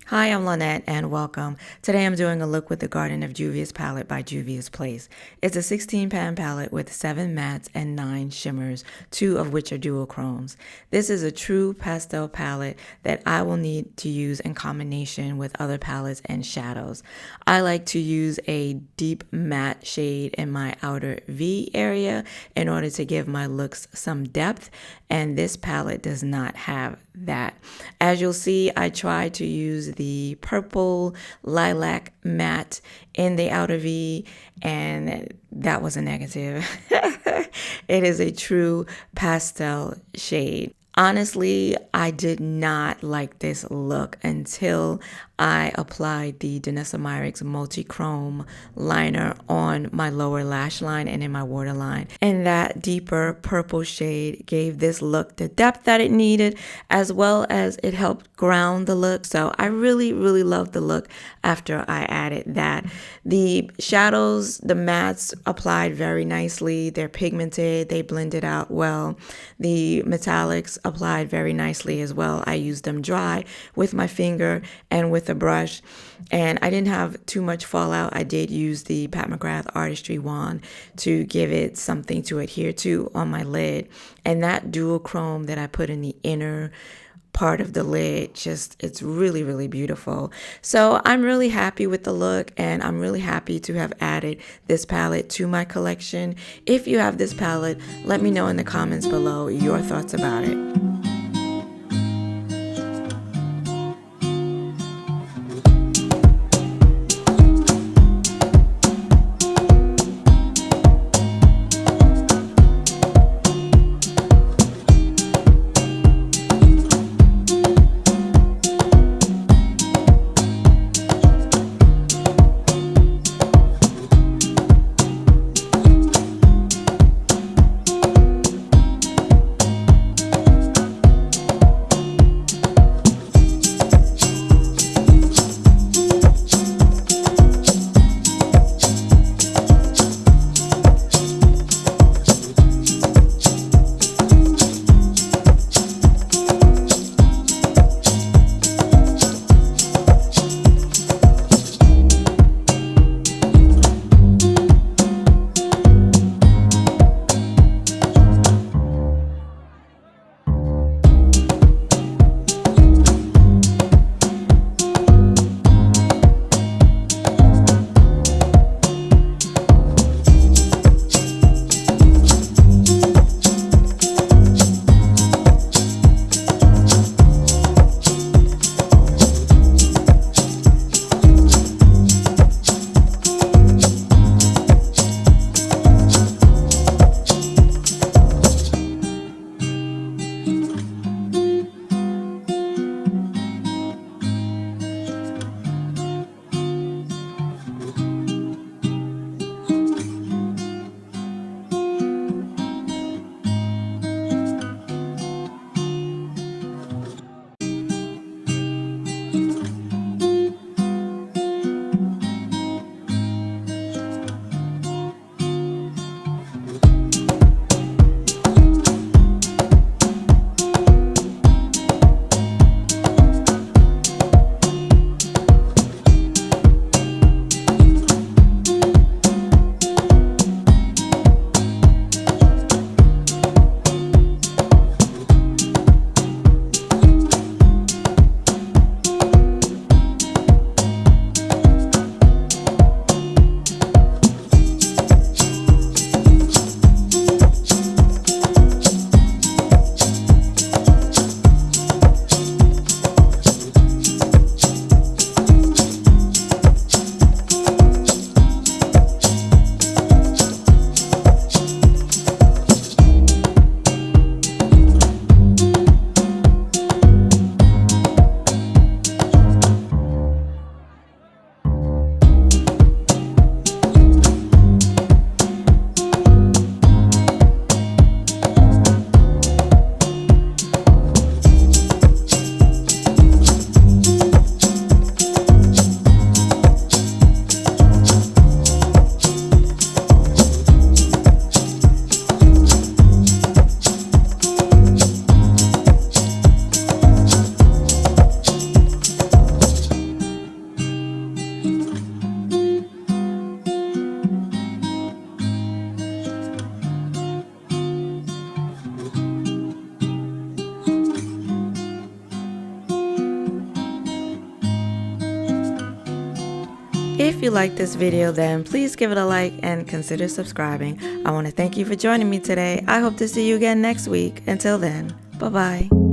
Hi, I'm Lynette and welcome. Today I'm doing a look with the Garden of Juvia's palette by Juvia's Place. It's a 16 pan palette with 7 mattes and 9 shimmers, 2 of which are duochromes. This is a true pastel palette that I will need to use in combination with other palettes and shadows. I like to use a deep matte shade in my outer V area in order to give my looks some depth, and this palette does not have that. As you'll see, I tried to use the purple lilac matte in the outer V, and that was a negative. It is a true pastel shade. Honestly, I did not like this look until I applied the Danessa Myricks multichrome liner on my lower lash line and in my waterline. And that deeper purple shade gave this look the depth that it needed, as well as it helped ground the look. So I really loved the look after I added that. The shadows, the mattes applied very nicely. They're pigmented, they blended out well. The metallics applied very nicely as well. I used them dry with my finger and with a brush, and I didn't have too much fallout. I did use the Pat McGrath Artistry wand to give it something to adhere to on my lid, and that duochrome that I put in the inner part of the lid, it's really beautiful. So I'm really happy with the look, and I'm really happy to have added this palette to my collection. If you have this palette, let me know in the comments below your thoughts about it. If you like this video, then please give it a like and consider subscribing. I want to thank you for joining me today. I hope to see you again next week. Until then, bye-bye.